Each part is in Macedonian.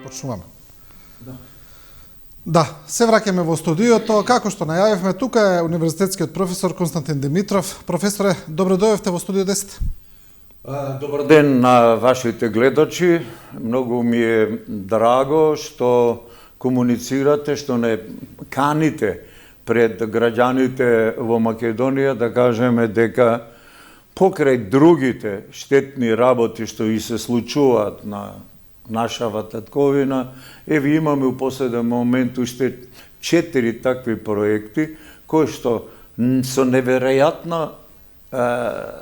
Почнуваме. Да, се враќаме во студиото. Како што најавивме, тука е универзитетскиот професор Константин Димитров. Професоре, добро дојдовте во студио 10. Добар ден на вашите гледачи. Многу ми е драго што комуницирате, што не каните пред граѓаните во Македонија да кажеме дека покрај другите штетни работи што и се случуваат на нашава татковина, ви имаме у последен момент уште 4 такви проекти кои што со неверојатна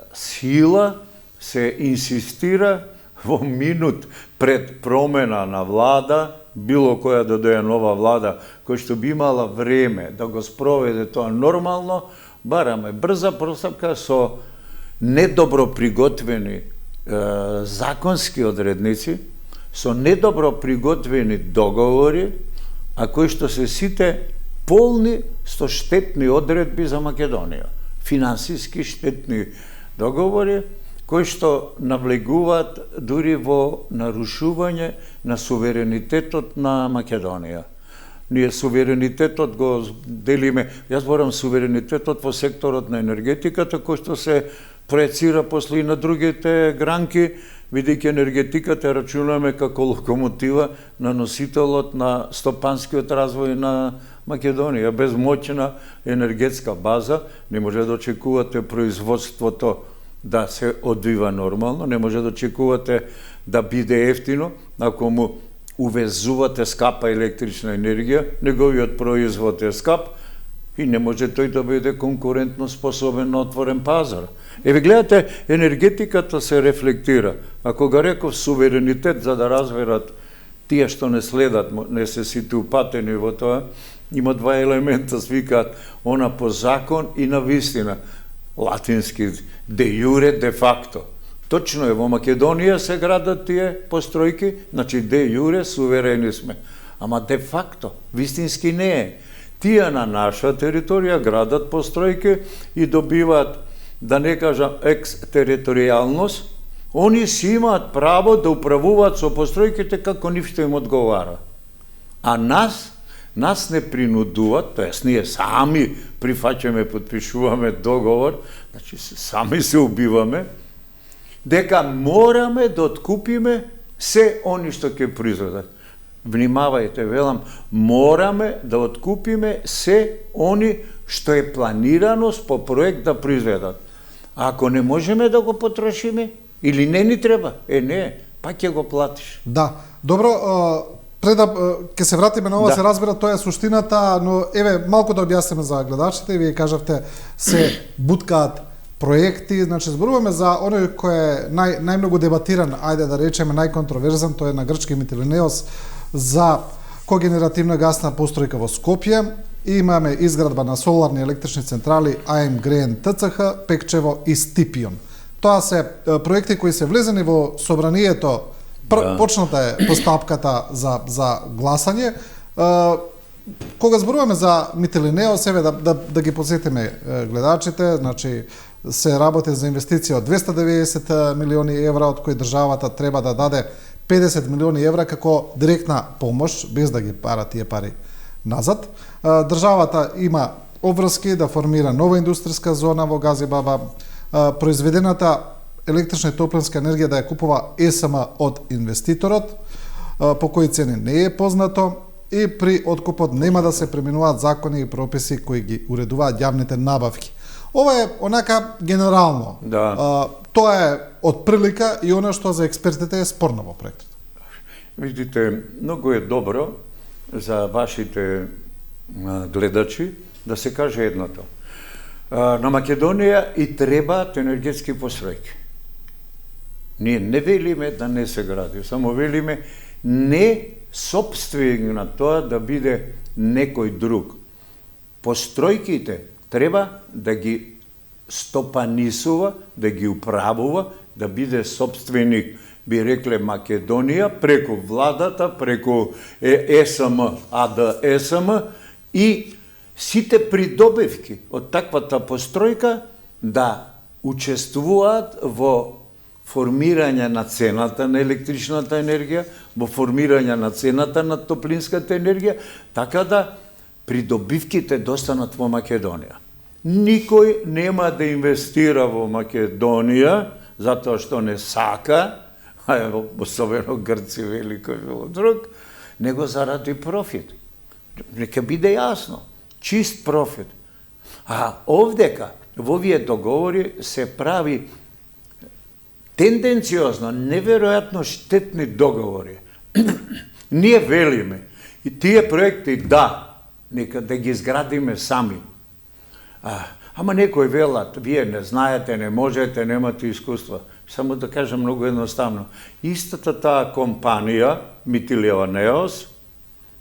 сила се инсистира во минут пред промена на влада, било која да дојде нова влада, која што би имала време да го спроведе тоа нормално, бараме брза постапка со недобро приготвени законски одредници, со недобро приготвени договори, а кои што се сите полни со штетни одредби за Македонија. Финансиски штетни договори, кои што навлегуваат дури во нарушување на суверенитетот на Македонија. Ние суверенитетот го делиме, јас зборам суверенитетот во секторот на енергетиката, кој што се проецира после и на другите гранки, бидејќи енергетиката рачунаме како локомотива на носителот на стопанскиот развој на Македонија. Без моќна енергетска база не може да очекувате производството да се одвива нормално, не може да очекувате да биде ефтино, ако му увезувате скапа електрична енергија, неговиот производ е скап и не може тој да биде конкурентно способен на отворен пазар. Еве гледате, енергетиката се рефлектира. Ако го реков суверенитет, за да разберат тие што не следат, не се сите упатени во тоа, има два елемента, свикаат она по закон и на вистина. Латински де јуре, де факто. Точно е, во Македонија се градат тие постројки, значи де јуре суверени сме. Ама де факто, вистински не е. Тие на наша територија градат постројки и добиваат, да не кажам, екстериторијалност, они си имаат право да управуваат со постројките како ништо им одговара. А нас не принудуваат, тоест ние сами прифаќаме, подпишуваме договор, значи сами се убиваме, дека мораме да откупиме се они што ќе произведат. Внимавајте, велам, мораме да откупиме се они што е планирано по проект да произведат. А ако не можеме да го потрошиме, или не ни треба, не, па ќе го платиш. Да, добро, пред да ќе се вратиме на ова, се разбира, тоа е суштината, но еве малку да објасниме за гледачите, вие кажавте се буткаат проекти, значи зборуваме за оној кој е најмногу дебатиран, ајде да речеме најконтроверзен, тоа е на грчки Митилинеос за когенеративна гасна постројка во Скопје. Имаме изградба на соларни електрични централи АМ Греен ТЦХ, Пекчево и Стипион. Тоа се проекти кои се влезени во собранието. Почната е постапката за гласање. Кога зборуваме за Митилинеос, еве да ги подсетиме гледачите, значи се работи за инвестиција од 290 милиони евра, од кои државата треба да даде 50 милиони евра како директна помош, без да ги пара тие пари назад. Државата има обврски да формира нова индустријска зона во Газибаба. Произведената електрична и топлинска енергија да ја купува ЕСМ од инвеститорот, по кои цени не е познато, и при откупот нема да се преминуваат закони и прописи кои ги уредуваат јавните набавки. Ова е онака генерално. Да. Тоа е од прилика и она што за експертите е спорно во проектот. Видите, многу е добро за вашите гледачи да се каже едното. На Македонија и требаат енергетски постројки. Ние не велиме да не се гради, само велиме не собственик на тоа да биде некој друг. Постројките треба да ги стопанисува, да ги управува, да биде собственик, би рекле Македонија, преку владата, преку ЕСМ, АДСМ и сите придобивки од таквата постројка да учествуваат во формирање на цената на електричната енергија, во формирање на цената на топлинската енергија, така да придобивките достанат во Македонија. Никој нема да инвестира во Македонија, затоа што не сака, особено Грци, велико било друг, него заради профит. Нека биде јасно, чист профит. А овдека, во овие договори се прави тенденциозно, неверојатно штетни договори. Ние велиме, и тие проекти нека да ги изградиме сами. Ама некои велат, вие не знаете, не можете, немате искуства. Само да кажам многу едноставно. Истата таа компанија, Митилева Неос,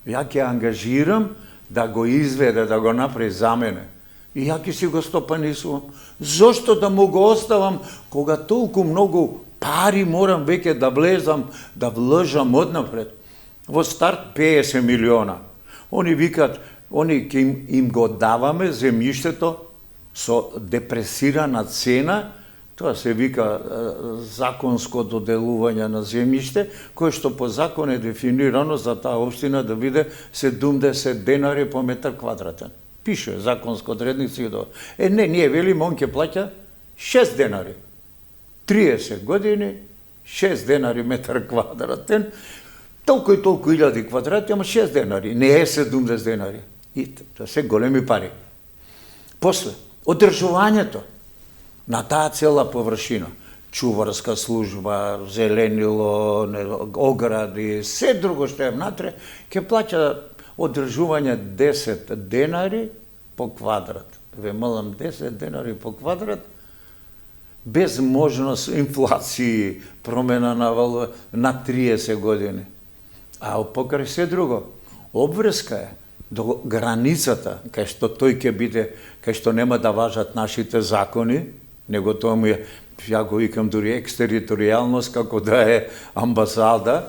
ја ќе ангажирам да го изведе, да го направи за мене. И ја ќе си го стопанисувам. Зошто да му го оставам, кога толку многу пари морам веќе да влезам, да вложам однапред? Во старт 50 милиона. Они викат, они ќе им го даваме земјиштето со депресирана цена, тоа се вика законско доделување на земјиште, кое што по закон е дефинирано за таа општина да биде 70 денари по метар квадратен. Пише законско одредница и тоа. Не, ние велиме, он ќе плаќа 6 денари. 30 години, 6 денари метар квадратен, толку и толку илјади квадрати, ама 6 денари, не е 70 денари. И тоа се големи пари. После, одржувањето на таа цела површина, чуварска служба, зеленило, огради, се друго што е внатре, ќе плаќа одржување 10 денари по квадрат. Ве молам, 10 денари по квадрат, без можност инфлација, промена на 30 години. А покрај се друго, обврска е до границата, кај што тој ќе биде, кај што нема да важат нашите закони, него тоа му е, ја го викам дури екстериторијалност, како да е амбасада,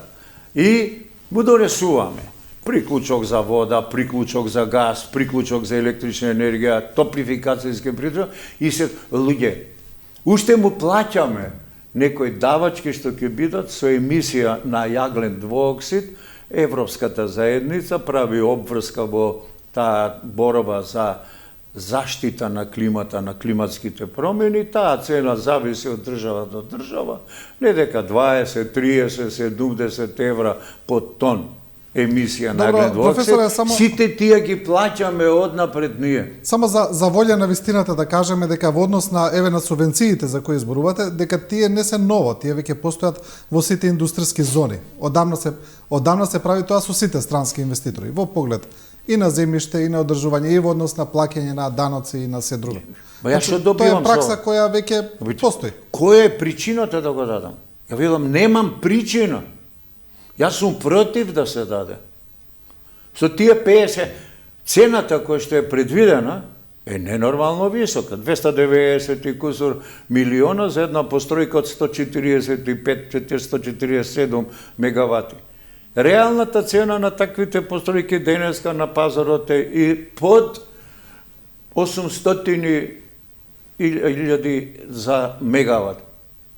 и го донесуваме. Приклучок за вода, приклучок за газ, приклучок за електрична енергија, топлификацијски приклучок, и се луѓе. Уште му плаќаме некои давачки што ќе бидат со емисија на јаглен двуоксид. Европската заедница прави обврска во таа борба за заштита на климата, на климатските промени. Таа цена зависи од држава до држава, не дека 20, 30, 70 евра по тон емисија на јаглен двуоксид. Сите тие ги плаќаме однапред ние. Само за волја на вистината да кажеме дека во однос на на субвенциите за кои зборувате, дека тие не се ново, тие веќе постојат во сите индустријски зони. Одамна се прави тоа со сите странски инвеститори во поглед и на земјиште, и на одржување, и во однос на плаќање на даноци и на се друго. Ја што добивам тоа е пракса која веќе постои. Која е причината да го дадам? Ја велам, немам причина. Јас сум против да се даде. Со тие 50, цената која што е предвидена е ненормално висока. 290 и кусур милиона за една постројка од 145-147 мегавати. Реалната цена на таквите постројки денеска на пазарот е и под 800.000 за мегават.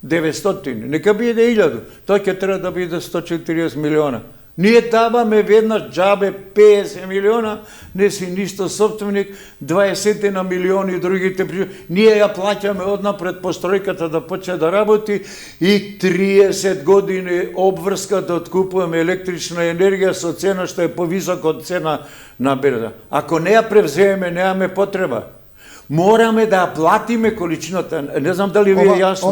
900, нека биде 1000, тоа ќе треба да биде 140 милиона. Ние даваме веднаш джабе 50 милиона, не си ништо собственик, 20 на милиони другите. Ние ја плаќаме однапред постројката да почне да работи и 30 години обврска да откупуваме електрична енергија со цена што е повисока од цена на берза. Ако не ја превземе, немаме потреба. Мораме да ја платиме количината. Не знам дали ви е јасно.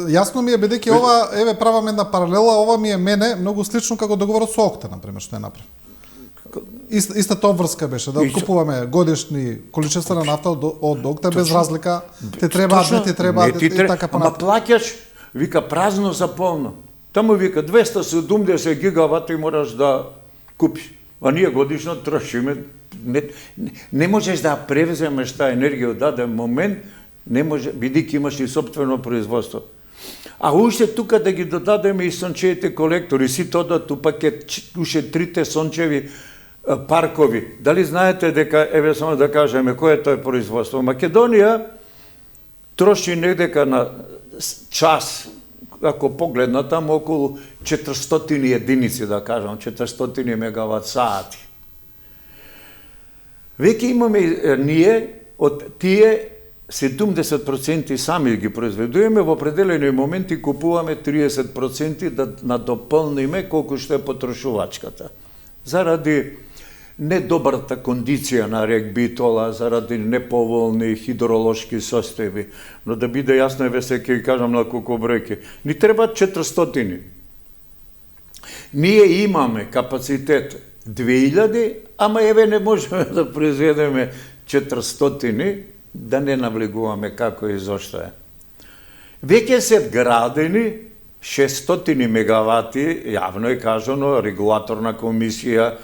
Јасно ми е, бидејќи ова, правам една паралела, ова ми е мене многу слично како договорот со ОКТА, например, што е направен. Истата обврска беше, да откупуваме годишни количества на нафта од ОКТА без разлика, те требаат, не ти требаат и така понатаму. Ама плаќаш, вика, празно за полно. Таму вика 270 гигавати мораш да купиш. А ние годишно трошиме. Не можеш да превземеш таа енергија од даден момент, не може, бидејќи имаш и собствено производство. А уште тука да ги додадеме и сончевите колектори, си тоа ту пакет, уште трите сончеви паркови. Дали знаете дека, еве само да кажеме, кој е тоа производство? Македонија троши недека на час, ако погледнатам, околу 400 единици, да кажам, 400 мегават сати. Веќе имаме ние од тие 70% сами ги произведуваме, во определени моменти купуваме 30% да надополниме колку што е потрошувачката. Заради недобрата кондиција на рек Битола, заради неповолни хидролошки состојби. Но да биде јасно, еве се ќе кажам на колку бројки. Ни треба 400. Ние имаме капацитет 2000, ама еве не можеме да произведеме 400, да не навлегуваме како и зошто е. Веќе се вградени 600 мегавати, јавно е кажано, регулаторна комисија,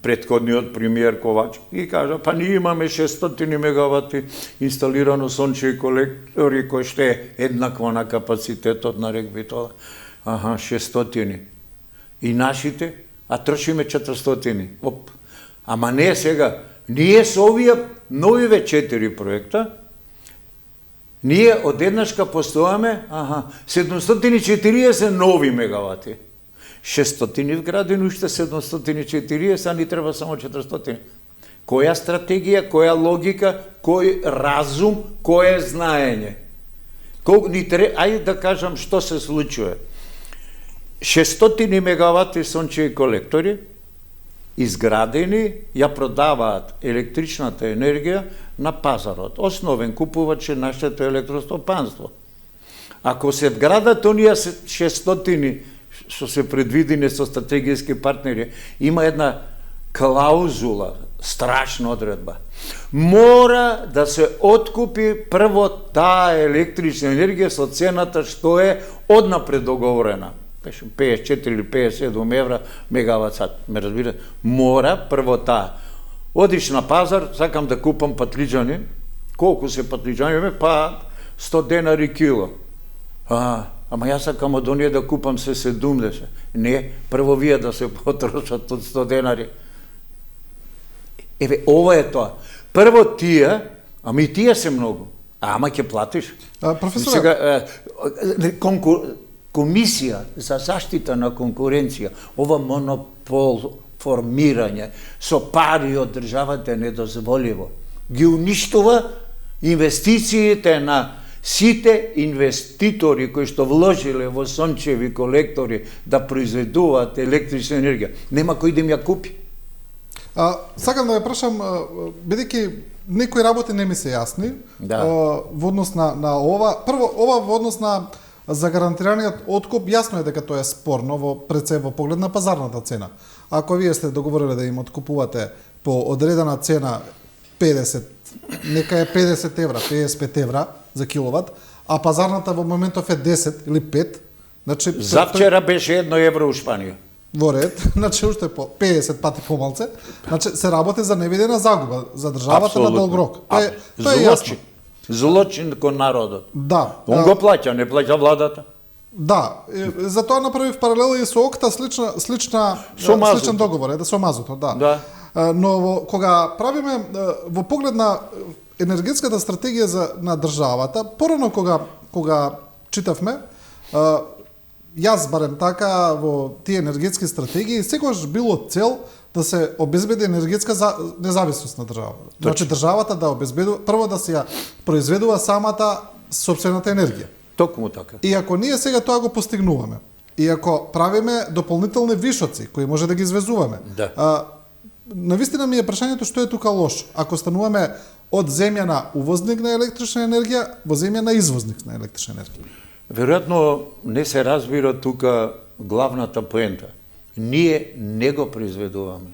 претходниот премиер Ковач и кажа, па ние имаме 600 мегавати инсталирано сончеви колектори кои што е еднакво на капацитетот на рек Битола. 600. И нашите, а трошиме 400. Оп. Ама не сега. Ние со овие новиве 4 проекта, ние одеднашка постојаме 740 нови мегавати. 600 вградени, уште 740, а ни треба само 400. Која стратегија, која логика, кој разум, кое знаење? Ајде да кажам што се случува. 600 мегавати сончеви колектори изградени, ја продаваат електричната енергија на пазарот. Основен купувач е нашето електростопанство. Ако се вградат оние 600 што се предвидени со стратегиски партнери, има една клаузула, страшна одредба. Мора да се откупи прво таа електрична енергија со цената што е однапред договорена. 54 или 57 евра мегават сат. Ме разбирате? Мора прво таа. Одиш на пазар, сакам да купам патлиџани. Колку се патлиџани? Па 100 денари кило. Ама јас сакам од оние да купам се 70. Не, прво вие да се потрошат од 100 денари. Еве, ова е тоа. Прво тие, ама и тие се многу. Ама ќе платиш. Професоре, сега, Комисија за заштита на конкуренција, ова монопол формирање со пари од државата е недозволиво. Ги уништува инвестициите на сите инвеститори кои што вложиле во сончеви колектори да произведуваат електрична енергија. Нема кој да им ја купи. Сакам да ја прашам, бидејќи некои работи не ми се јасни, во однос на ова. Прво, ова во однос на загарантираниот откуп, јасно е дека тоа е спорно пред се во поглед на пазарната цена. Ако вие сте договориле да им откупувате по одредена цена 50, нека е 50 евра, 55 евра за киловат, а пазарната во моментов е 10 или 5, значи завчера беше 1 евро у Шпанија. Во ред, значи уште по 50 пати помалце, значи се работи за невидена загуба за државата на долг рок. Тоа е јасно. Злочин кон народот. Да. Он го плаќа, не плаќа владата. Да, затоа направив паралела и со ОКТА сличен договор, со мазото, да. Но кога правиме во поглед на енергетската стратегија на државата, порано кога читавме, јас барем така во тие енергетски стратегии, секогаш било цел да се обезбеди енергетска независност на државата. Значи државата да обезбедува, прво да се ја произведува самата сопствената енергија. Токму така. И ако ние сега тоа го постигнуваме, и ако правиме дополнителни вишоци кои може да ги извезуваме, навистина ми е прашањето што е тука лошо. Ако стануваме од земја на увозник на електрична енергија во земја на извозник на електрична енергија. Веројатно не се разбира тука главната поента. Ние не го произведуваме.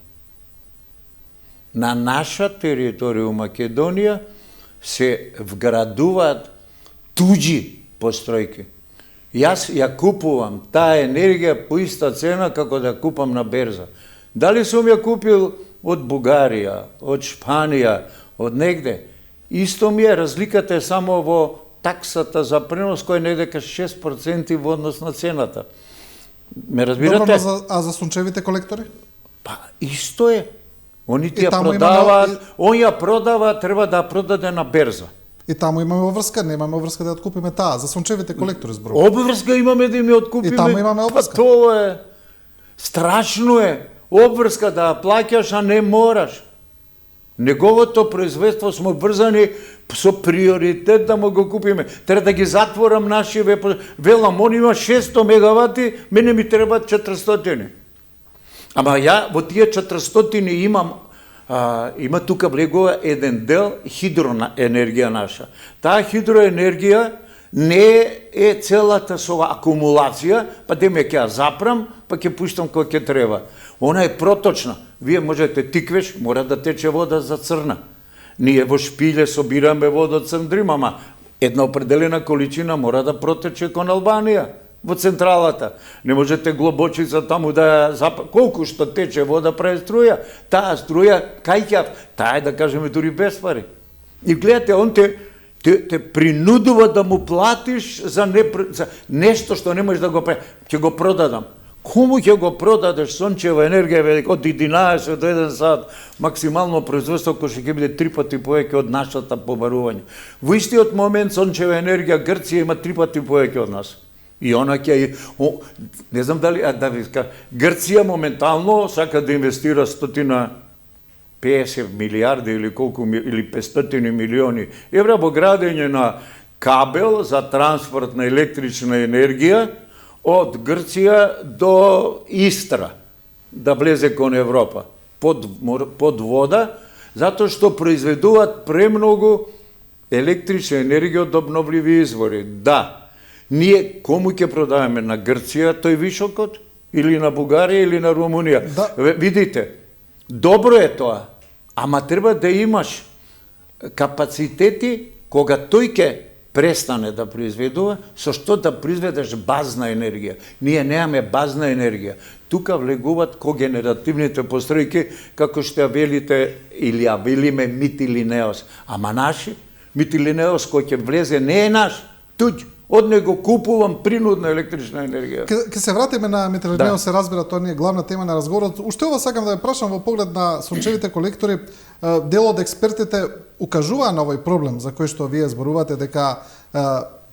На наша територија Македонија се вградуваат туѓи постројки. Јас ја купувам таа енергија по иста цена како да купам на берза. Дали сум ја купил од Бугарија, од Шпанија, од негде? Исто ми е, разликата е само во таксата за пренос која е негде 6% во однос на цената. Ме разбирате? Добро, а за сончевите колектори? Па, исто е. Они ти ја продаваат, он ја продава, треба да ја продаде на берза. И таму имаме обврска, немаме обврска да ја откупиме таа, за сончевите колектори зборувам. Обврска имаме да им ја откупиме. И таму имаме обврска. Па тоа е. Страшно е. Обврска да ја плаќаш, а не мораш. Неговото производство сме врзани со приоритет да му го купиме. Треба да ги затворам наши велам, он има 600 мегавати, мене ми треба 400. Ама ја во тие 400 имам има тука влегува еден дел хидроенергија наша. Таа хидроенергија не е целата со акумулација, па деме ќе ја запрам, па ќе пуштам кој ќе треба. Она е проточна. Вие можете тиквеш, мора да тече вода за црна. Ние во Шпиле собираме вода од Црндрим, ама една определена количина мора да протече кон Албанија, во централата. Не можете глобочица таму да колку што тече вода прави струја. Таа струја, кај ќе, таа е да кажеме дури без пари. И гледате, он те принудува да му платиш за нешто што не можеш да го прави. Ќе го продадам. Кому ќе го продадеш сончева енергија од 11 до 1 сат, максимално производство кој ќе биде 3 пати повеќе од нашата побарување. Во истиот момент сончева енергија Грција има 3 пати повеќе од нас. И она ќе не знам дали да ви кажам, Грција моментално сака да инвестира 150 милиарди или колку или 500 милиони евра во градење на кабел за транспорт на електрична енергија од Грција до Истра, да влезе кон Европа, под вода, затоа што произведуваат премногу електрична енергија од обновливи извори. Да, ние кому ќе продаваме на Грција тој вишокот? Или на Бугарија, или на Румунија? Да. Видите, добро е тоа, ама треба да имаш капацитети кога тој ќе престане да произведува, со што да произведеш базна енергија. Ние немаме базна енергија. Тука влегуваат когенеративните постројки, како што ја велите, или ја велиме Митилинеос. Ама наши, Митилинеос кој ќе влезе не е наш, туѓ. Од него купувам принудна електрична енергија. Ке се вратиме на Митилинеос, се разбира, тоа не е главна тема на разговорот. Уште ова сакам да ја прашам во поглед на сончевите колектори. Дел од експертите укажуваа на овој проблем за кој што вие зборувате, дека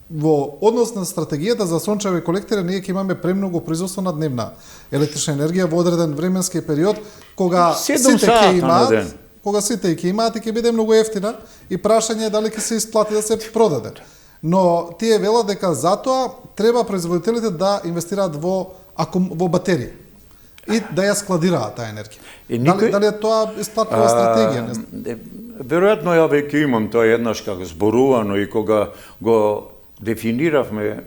во однос на стратегијата за сончеви колектори ние ќе имаме премногу производство на дневна електрична енергија во одреден временски период кога сите ќе имаат, и ќе биде многу ефтина и прашање е дали ќе се исплати да се продаде. Но тие велат дека затоа треба производителите да инвестираат во батерии и да ја складираат таа енергија. Дали е тоа исплатлива стратегија? Веројатно ја веќе имам тоа еднаш како зборувано и кога го дефиниравме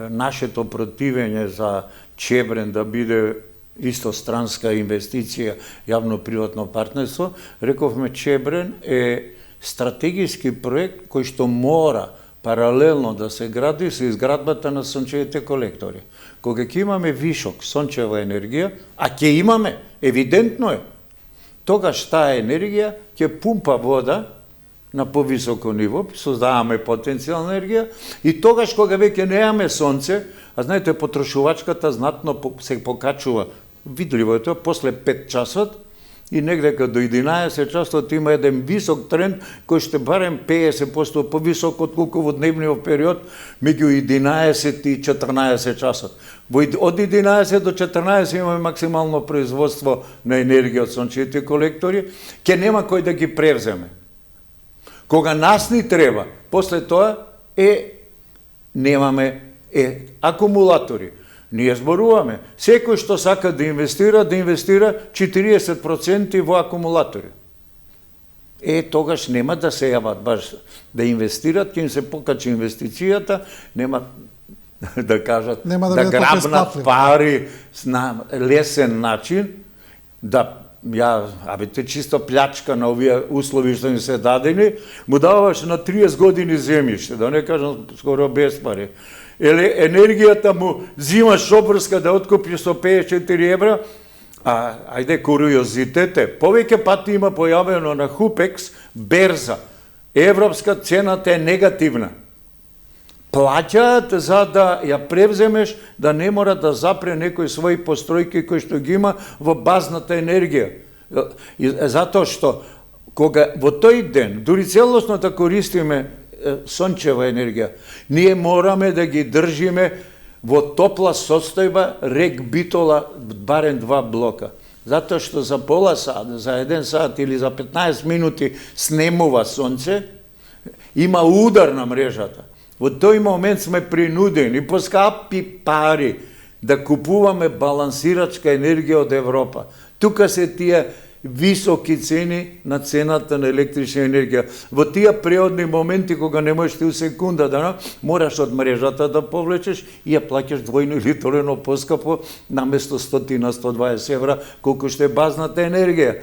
нашето противење за Чебрен да биде истостранска инвестиција, јавно-приватно партнерство, рековме Чебрен е стратегиски проект кој што мора паралелно да се гради со изградбата на сончевите колектори. Кога ќе имаме вишок сончева енергија, а ќе имаме, евидентно е, тогаш таа енергија ќе пумпа вода на повисоко ниво, создаваме потенцијална енергија, и тогаш кога веќе немаме сонце, а знаете, потрошувачката знатно се покачува, видливо е тоа, после 5 часот, и негде до 11 часот има еден висок тренд кој ще барем 50% повисок отколку во дневниот период меѓу 11 и 14 часот. Од 11 до 14 имаме максимално производство на енергија од сончевите колектори, ќе нема кој да ги превземе. Кога нас ни треба, после тоа немаме акумулатори. Ние зборуваме, секој што сака да инвестира 40% во акумулатори. Тогаш нема да се јават баш да инвестират, ќе им се покачи инвестицијата, нема да кажат, да грабнат пари на лесен начин, чисто плячка на овие услови што им се дадени, му даваш на 30 години земјиште, да не кажам скоро без пари. Енергијата му зимаш обврска да откупиш со 54 евра, ајде куриозитете, повеќе пати има појавено на Хупекс берза. Европска цената е негативна. Плаќаат за да ја превземеш, да не мора да запре некои своји постројки кои што ги има во базната енергија. Затоа што кога во тој ден, дури целосно да користиме сончева енергија. Ние мораме да ги држиме во топла состојба рек Битола барем 2 блока. Затоа што за пола сат, за 1 сат или за 15 минути снемува сонце, има удар на мрежата. Во тој момент сме принудени по скапи пари да купуваме балансирачка енергија од Европа. Тука се тие високи цени на цената на електрична енергија. Во тие преодни моменти кога не можеш ти у секунда да мораш од мрежата да повлечеш и ја плаќаш двојно или тройно поскапо наместо 100-120 евра колку што е базната енергија.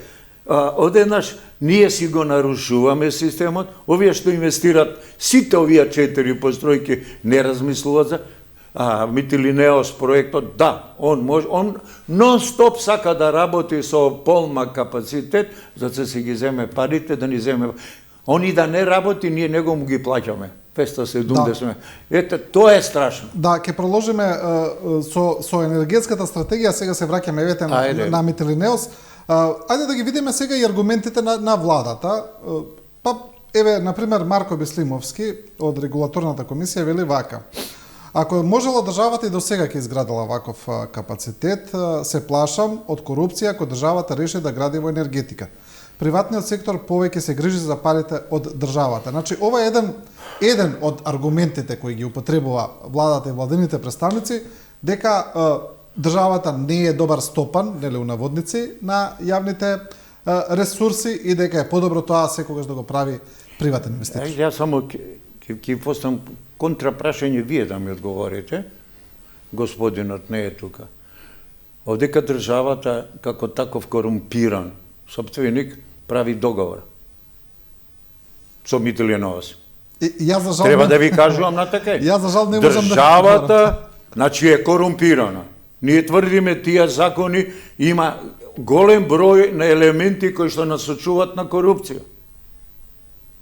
Одеднаш ние си го нарушуваме системот, овие што инвестират сите овие 4 постројки не размислуваат за Митилинеос проектот, да, он нон-стоп сака да работи со полна капацитет, за да се ги земе парите, да ни земе. Он и да не работи, ние него му ги плаќаме. 570. Ете, тоа е страшно. Да, ќе продолжиме со енергетската стратегија, сега се враќаме на Митилинеос. Ајде да ги видиме сега и аргументите на владата. Па, еве, например, Марко Беслимовски од регулаторната комисија вели вака: ако можела државата и до сега ќе изградила ваков капацитет, се плашам од корупција ако државата реши да гради во енергетика. Приватниот сектор повеќе се грижи за парите од државата. Значи, ова е еден од аргументите кои ги употребува владата и владините представници, дека државата не е добар стопан, нели у наводници, на јавните ресурси и дека е подобро тоа секогаш да го прави приватен инвеститор. Ја само ќе поставам контрапрашање, вие да ми одговорите. Господинот не е тука. Одека државата, како таков корумпиран сопственик, прави договор со Митилинеос. Треба да ви кажувам на така. Ја за жал не можам да... Државата, значи е корумпирана. Ние тврдиме тие закони има голем број на елементи кои што насочуваат на корупција.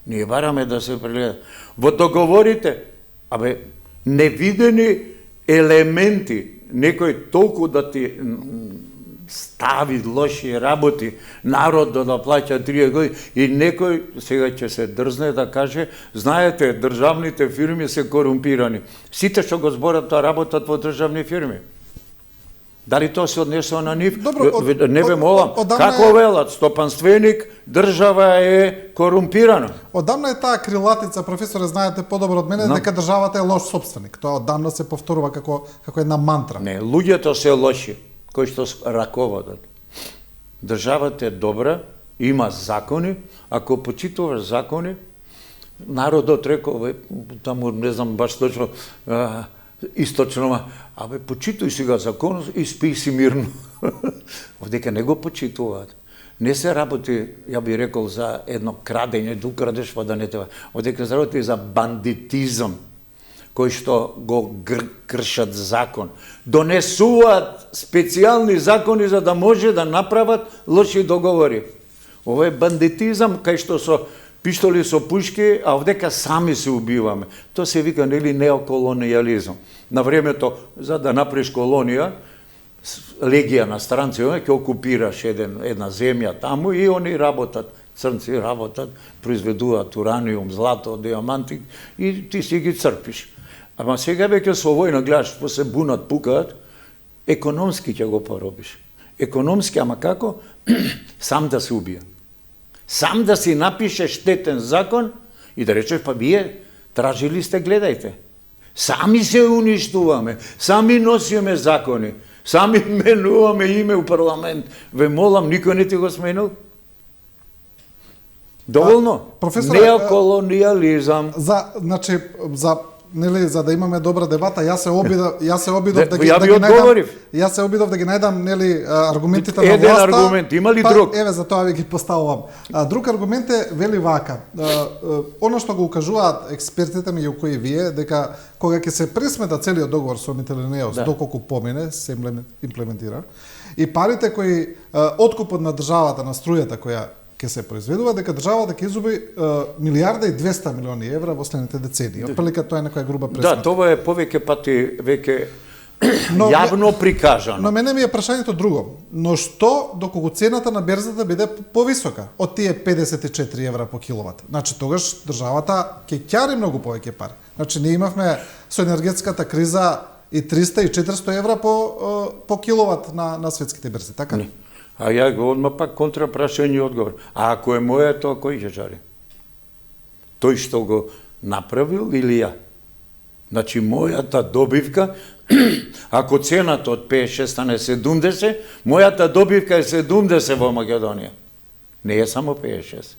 Ние бараме да се прегледа. Во договорите, невидени елементи, некој толку да ти стави лоши работи, народ да плаќа 3 години и некој сега ќе се дрзне да каже, знаете, државните фирми се корумпирани. Сите што го зборат тоа работат во државни фирми. Дали тоа се однесува на нив? Не ве молам. Како велат, стопанственик, држава е корумпирана. Одамна е таа крилатица, професоре, знаете подобро од мене, дека државата е лош сопственик. Тоа одамна се повторува како една мантра. Не, луѓето се лоши, кои што раководат. Државата е добра, има закони, ако почитуваш закони, народот рекол, таму не знам баш точно, источно, почитуј сега закон и спи си мирно. Одека не го почитуваат. Не се работи, ја би рекол, за едно крадење, да украдеш па да не треба. Одека се работи за бандитизам, кои што го кршат закон. Донесуваат специјални закони за да може да направат лоши договори. Ова е бандитизам, кај што со пиштоли со пушки, а овдека сами се убиваме. Тоа се вика, нели, неоколонијализм. На времето, за да направиш колонија, легија на странци, ќе окупираш една земја таму и они работат, црнци работат, произведуваат ураниум, злато, диаманти и ти си ги црпиш. Ама сега веќе со војна гледаш, што се бунат, пукаат, економски ќе го поробиш. Економски, ама како? Сам да се убија. Сам да си напише штетен закон и да речеш, па вие тражили сте, гледајте. Сами се уништуваме, сами носиме закони, сами менуваме име у парламент. Ве молам, никој не ти го сменил? Доволно? Неоколонијализам. Значи, за да имаме добра дебата, јас се обидов да ги најдам нели аргументите на власта. Еден аргумент, има ли друг? Еве за тоа ви ги поставувам. Друг аргумент е вели вака. Оно што го укажуваат експертите меѓу кои вие, дека кога ќе се пресмета целиот договор со Митилинеос, доколку помине, се имплементира, и парите кои откупот на државата на струјата која ќе се произведува, дека државата ќе изгуби 1,2 милиарди евра во следните децении. Отприлика тоа е некоја груба пресметка. Да, тоа е повеќе пати веќе јавно прикажано. Но мене ми е прашањето друго. Но што доколку цената на берзата биде повисока од тие 54 евра по киловат? Значи тогаш државата ќе ќари многу повеќе пари. Значи ние имавме со енергетската криза и 300 и 400 евра по киловат на светските берзи, така? Не. А ја го одма пак контрапрашање одговор. А ако е моето, кој ќе жари? Тој што го направил или ја? Значи, мојата добивка, ако цената од 56 стане 70, мојата добивка е 70 во Македонија. Не е само 56.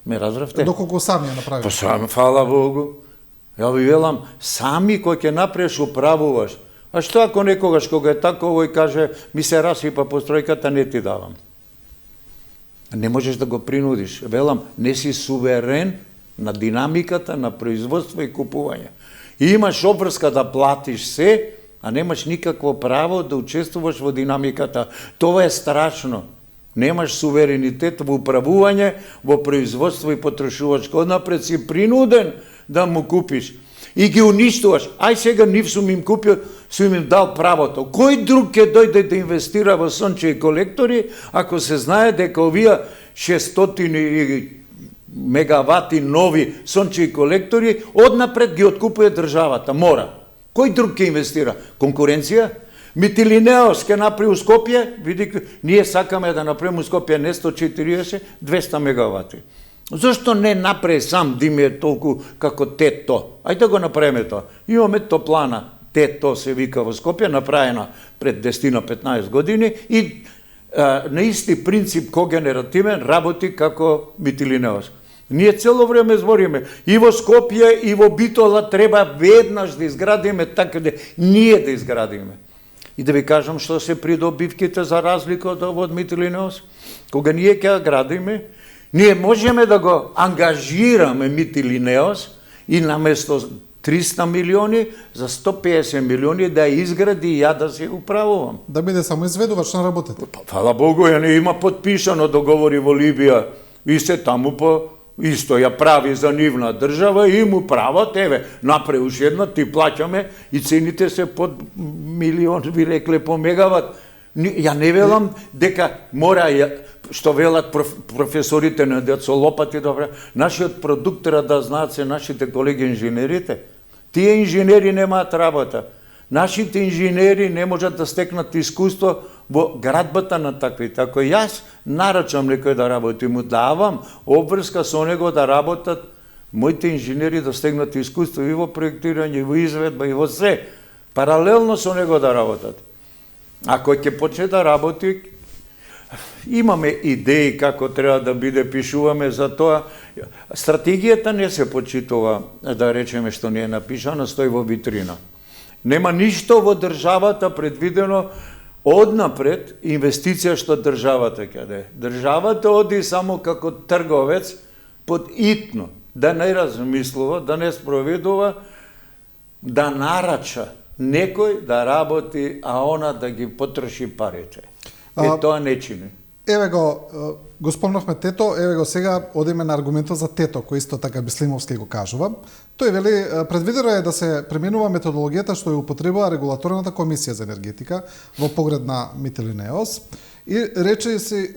Ме разбравте? Доколку сами ја направи. Па сам, фала Богу. Ја ви велам, сами кој ќе направиш управуваш. А што ако некогаш кога е таково и каже, ми се расипа постројката, не ти давам. Не можеш да го принудиш. Велам, не си суверен на динамиката на производство и купување. И имаш обврска да платиш се, а немаш никакво право да учествуваш во динамиката. Тоа е страшно. Немаш суверенитет во управување, во производство и потрошувачко. Однапред си принуден да му купиш. И ги уништуваш. Ај сега нив сум им купил, сум им дал правото. Кој друг ќе дојде да инвестира во сончеви колектори, ако се знае дека овие 600 мегавати нови сончеви колектори, однапред ги откупува државата, мора. Кој друг ќе инвестира? Конкуренција? Митилинеос ќе направи у Скопје, види, ние сакаме да направиме у Скопје не 140, 200 мегавати. Зошто не направи сам да има толку како ТЕТО? Ајде да го направиме тоа. Имаме топлана, ТЕТО се вика во Скопје, направена пред 10-15 години и на исти принцип когенеративен работи како Митилинеос. Ние цело време збориме и во Скопје и во Битола треба веднаш да изградиме така да ние да изградиме. И да ви кажам што се придобивките за разлика од Митилинеос. Кога ние ќе градиме, ние можеме да го ангажираме Митилинеос и наместо 300 милиони за 150 милиони да изгради и ја да се управувам. Да биде само изведувач на работите. Фала Богу, ја не има подпишано договори во Либија и се таму по исто ја прави за нивна држава и му прават, еве, направи уште една, ти плаќаме и цените се под милион, ви рекле по мегават. Ја не велам дека мора, што велат професорите на со лопати, добре, нашиот продукт треба да знаат се нашите колеги инженерите. Тие инженери немаат работа. Нашите инженери не можат да стекнат искуство во градбата на таквите. Ако јас нарачам некој да работи, му давам обврска со него да работат моите инженери да стегнат искуство и во проектирање, и во изведба, и во се. Паралелно со него да работат. Ако ќе почне да работи, имаме идеи како треба да биде, пишуваме за тоа. Стратегијата не се почитува, да речеме што не е напишано, стои во витрина. Нема ништо во државата предвидено однапред инвестиција што државата ќе даде. Државата оди само како трговец под итно, да не размислува, да не спроведува, да нарача некој да работи, а она да ги потроши парите. Тоа не чини. Еве го спомнавме ТЕТО, еве го сега одиме на аргументот за ТЕТО, кој исто така Бислимовски го кажува. Тој вели, предвидено е да се пременува методологијата што ја употребува регулаторната комисија за енергетика во поглед на Митилинеос и рече се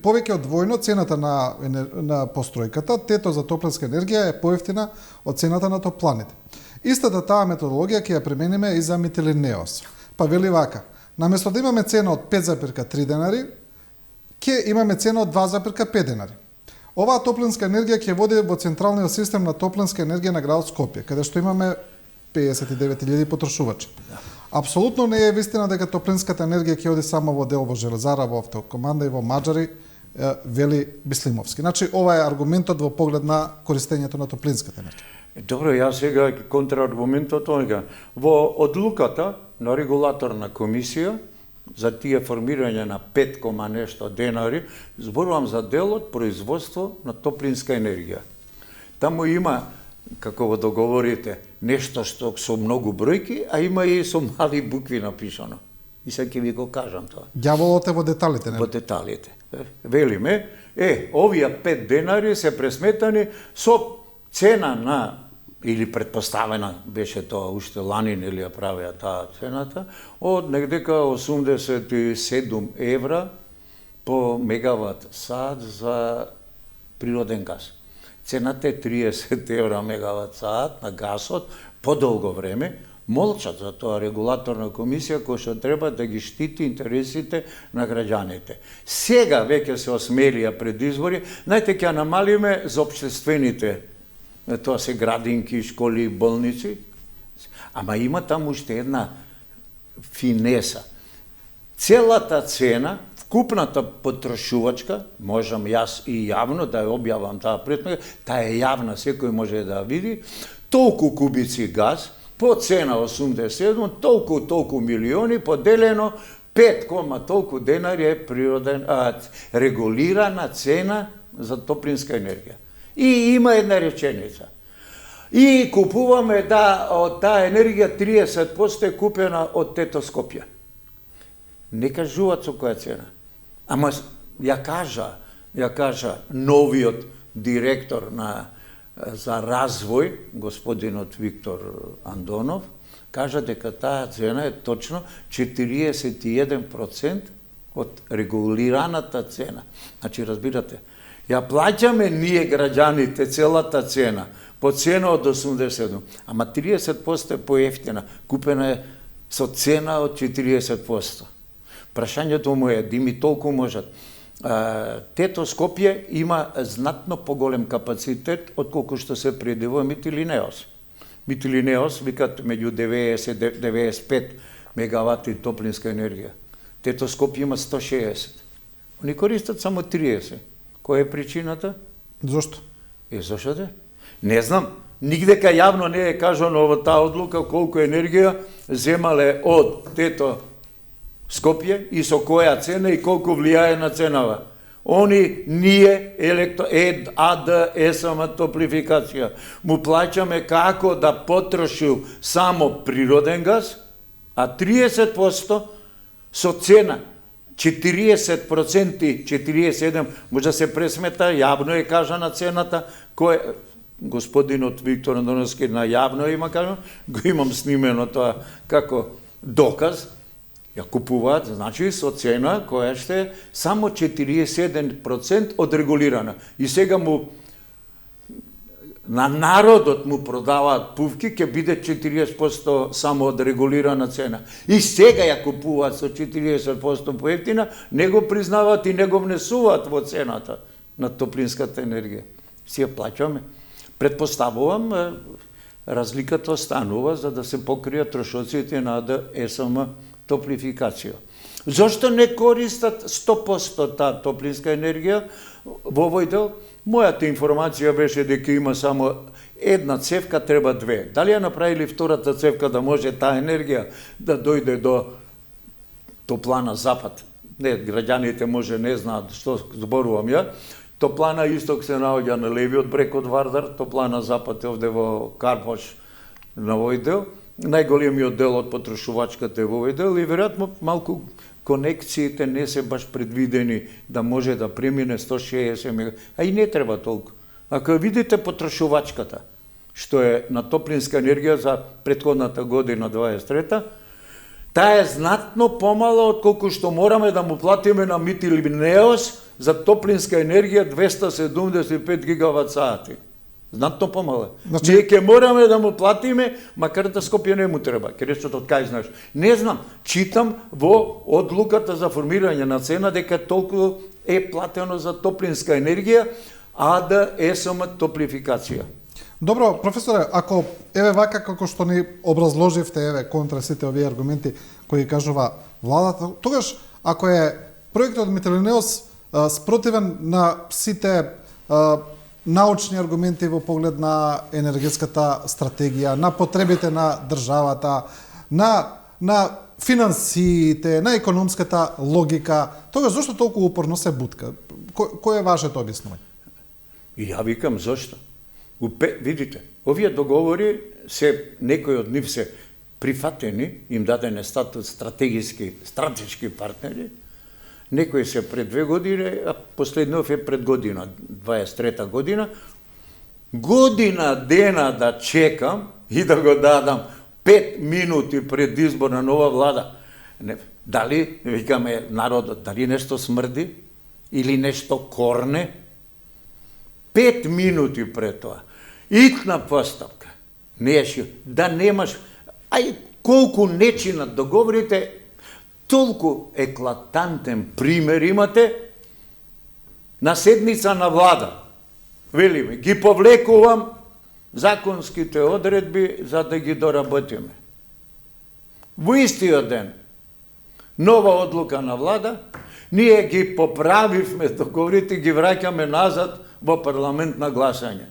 повеќе од двојно цената на постројката, ТЕТО за топлинска енергија е поевтина од цената на топланите. Истата таа методологија ќе ја премениме и за Митилинеос. Па вели вака: наместо да имаме цена од 5,3 денари, ќе имаме цена од 2,5 денари. Оваа топлинска енергија ќе води во централниот систем на топлинска енергија на градот Скопје, каде што имаме 59.000 потрошувачи. Апсолутно не е вистина дека топлинската енергија ќе оди само во дел во Железара, во Автокоманда и во Маџари, вели Бислимовски. Значи, ова е аргументот во поглед на користењето на топлинската енергија. Добро, јас сега контраргументот тоа. Во одлуката на регулаторна комисија за тие формирање на 5 нешто денари, зборувам за делот производство на топлинска енергија. Таму има, како во договорите, нешто што со многу бројки, а има и со мали букви напишано. И сега ќе ви го кажам тоа. Ѓаволот е во деталите, не? Во деталите. Велиме, овие 5 денари се пресметани со цена на или предпоставена беше тоа уште лани нели ја правеа таа цената, од негдека 87 евра по мегават сат за природен газ. Цената е 30 евра мегават сат на гасот подолго време. Молчат за тоа регулаторна комисија која што треба да ги штити интересите на граѓаните. Сега веќе се осмелија пред избори, знаете, ќе намалиме за општествените, тоа се градинки, школи, болници, ама има таму уште една финеса. Целата цена, вкупната потрошувачка, можам јас и јавно да ја објавам таа претнога, таа е јавна, секој може да ја види, толку кубици газ, по цена 87, толку милиони, поделено 5, толку денари е регулирана цена за топлинска енергија. И има една реченица. И купуваме од таа енергија 30% е купена од Тето Скопје. Не кажуваат со која цена. Ама ја кажа новиот директор за развој, господинот Виктор Андонов, кажа дека таа цена е точно 41% од регулираната цена. Значи, разбирате, ја плаќаме ние граѓаните целата цена, по цена од 87, ама 30% е поевтина, купена е со цена од 40%. Прашањето му е, дими толку можат. Тето Скопје има знатно поголем капацитет отколку што се предвидува Митилинеос. Митилинеос викат меѓу 90-95 мегавати топлинска енергија. Тето Скопје има 160. Они користат само 30. Која е причината? Зошто? Зошто де? Не знам. Нигдека јавно не е кажано во таа одлука колку енергија земале од Тето Скопје и со која цена и колку влијае на ценава. Ние, АД, ЕСМ, топлификација, му плаќаме како да потрошил само природен газ, а 30% со цена 40%, 47%, може да се пресмета, јавно е кажана цената, кој господинот Виктор Андоновски на јавно има кажано, го имам снимено тоа како доказ, ја купуваат, значи, со цена која ще е само 41% од регулирана. И сега на народот му продаваат пувки, ќе биде 40% само од регулирана цена. И сега ја купуваат со 40% поевтина, не го признаваат и не го внесуваат во цената на топлинската енергија. Си ја плаќаме. Предпоставувам, разликата останува за да се покријат трошоците на ЕСМ топлификација. Зошто не користат 100% таа топлинска енергија во овој дел? Мојата информација беше дека има само една цевка, треба две. Дали ја направили втората цевка да може таа енергија да дојде до Топлана Запад? Не, граѓаните може не знаат што зборувам ја. Топлана Исток се наоѓа на левиот брег од Вардар, Топлана Запад е овде во Карпош на овој дел. Најголемиот дел од потрошувачката е во овој дел и веројатно малку конекциите не се баш предвидени да може да премине 160 мега, а и не треба толку. Ако видите потрошувачката, што е на топлинска енергија за претходната година 23-та, таа е знатно помала од колку што мораме да му платиме на Митилинеос за топлинска енергија 275 гигават сати. Знатно помала. Значи... Ние ќе мораме да му платиме, макар да Скопје не му треба. Ке речат од кај знаеш. Не знам, читам во одлуката за формирање на цена дека толку е платено за топлинска енергија, а да ЕСМ топлификација. Добро, професоре, ако еве вака како што ни образложивте еве контра сите овие аргументи кои кажува владата, тогаш ако е проектот Митилинеос спротивен на сите научни аргументи во поглед на енергетската стратегија, на потребите на државата, на финансиите, на економската логика, тогаш зошто толку упорно се бутка? Кој е вашето објаснување? И ја викам зошто. Видите, овие договори некои од нив се прифатени, им даден е статус стратешки партнери, некои се пред 2 години, а последниот е пред година, 23-та година. година дена да чекам и да го дадам 5 минути пред избор на нова влада. Дали, викаме народот, дали нешто смрди или нешто корне? 5 минути пред тоа. Итна постапка. Да немаш, колку нечина договорите, толку еклатантен пример имате на седница на влада. Велиме, ги повлекувам законските одредби за да ги доработиме. Во истиот ден, нова одлука на влада, ние ги поправивме договорите, ги враќаме назад во парламент на гласање.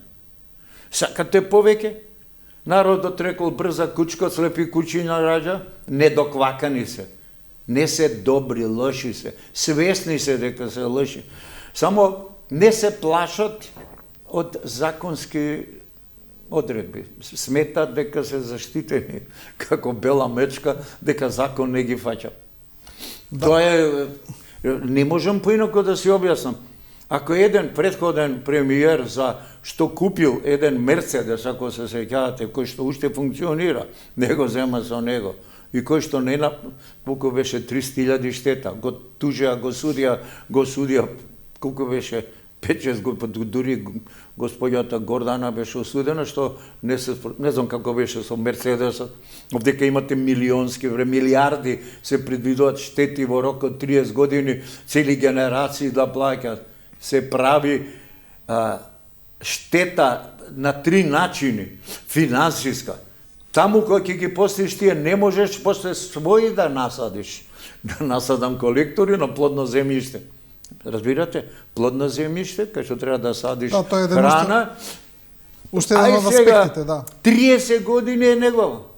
Сакате повеќе? Народот рекол брза кучка, слепи кучиња раѓа, недоквакани се. Не се добри, лоши се. Свесни се дека се лоши. Само не се плашат од законски одредби. Сметат дека се заштитени, како бела мечка, дека закон не ги фаќа. Да. Тоа е... Не можам поинако да си објаснам. Ако еден претходен премиер за што купил еден Мерцедес, ако се сеќавате, кој што уште функционира, не го зема со него, и кој што не колку беше 300.000 штета, го тужија, го судија, колку беше 5-6 години, дури господјата Гордана беше осудена, што не знам како беше со Мерцедесот, овдека имате милионски, милиарди се предвидуваат штети во рок од 30 години, цели генерации да плаќаат. Се прави штета на 3 начини, финансиска. Таму кој ќе ги постиш тие, не можеш после своји да насадиш. Да насадам колектори на плодно земјиште. Разбирате? Плодно земјиште, кај што треба да садиш храна. Уште еден од аспектите, да. 30 години е негово.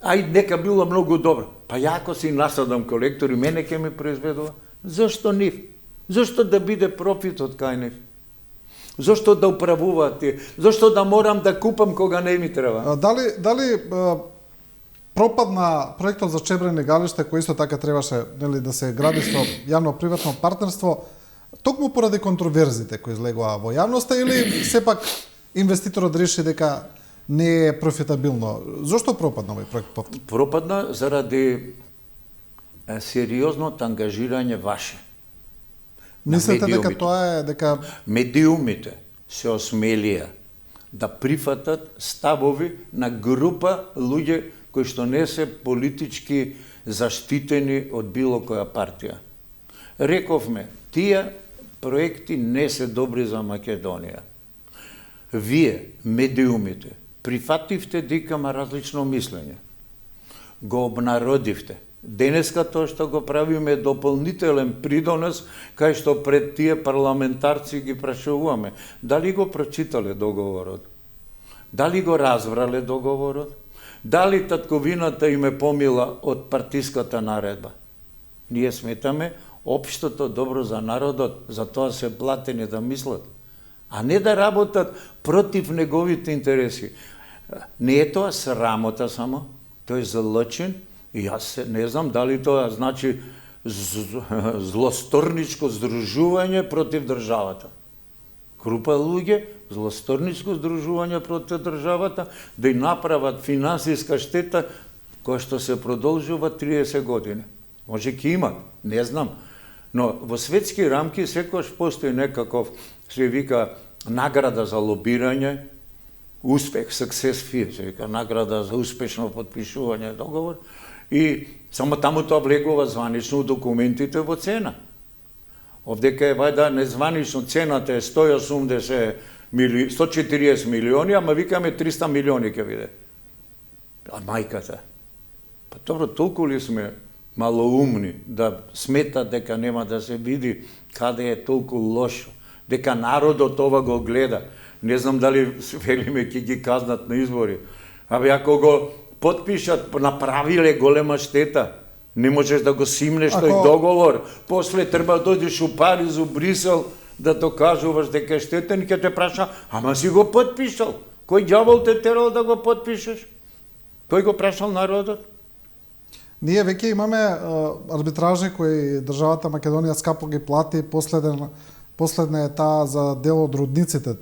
Нека било многу добро. Па јако си насадам колектори, мене ќе ми произведува. Зошто нив? Зошто да биде профитот кај нив? Зошто да управуваат тие? Зошто да морам да купам кога не ми треба? Дали пропадна проектот за Чебрене галиште, кој исто така требаше да се гради со јавно-приватно партнерство, токму поради контроверзите кои излегоа во јавноста, или сепак инвеститорот реши дека не е профитабилно? Зошто пропадна овој проект? Пропадна заради сериозното ангажирање ваше. Мислите дека тоа е дека медиумите се осмелија да прифатат ставови на група луѓе кои што не се политички заштитени од било која партија. Рековме, тие проекти не се добри за Македонија. Вие, медиумите, прифативте дека има различно мислење. Го обнародивте. Денеска тоа што го правиме е дополнителен придонес, кај што пред тие парламентарци ги прашуваме. Дали го прочитале договорот? Дали го разбрале договорот? Дали татковината им е помила од партиската наредба? Ние сметаме општото добро за народот, за тоа се платени да мислат, а не да работат против неговите интереси. Не е тоа срамота само, тоа е злочин. И јас не знам дали тоа значи злосторничко здружување против државата. Група луѓе, злосторничко здружување против државата, да и направат финансиска штета која што се продолжува 30 години. Може ќе имат, не знам. Но во светски рамки секогаш постои некаков, се вика, награда за лобирање, успех, success fee, се вика, награда за успешно потпишување договор. И само таму тоа влегува званично документите во цена. Овдека е вајда незванично цената е 140 милиони, ама викаме 300 милиони ќе биде. А мајката. Па добро, толку ли сме малоумни да сметат дека нема да се види каде е толку лошо, дека народот ова го гледа. Не знам дали велиме ќе ги казнат на избори. Ако го потпишат, направиле голема штета. Не можеш да го симнеш тој договор. После треба да дојдеш у Париз, у Брисел, да докажуваш дека е штетен, ќе те праша, ама си го потпишал. Кој ѓавол те терал да го потпишеш? Кој го прашал народот? Ние веќе имаме арбитражи кои државата Македонија скапо ги плати, последен Последна е таа за дел од рудниците.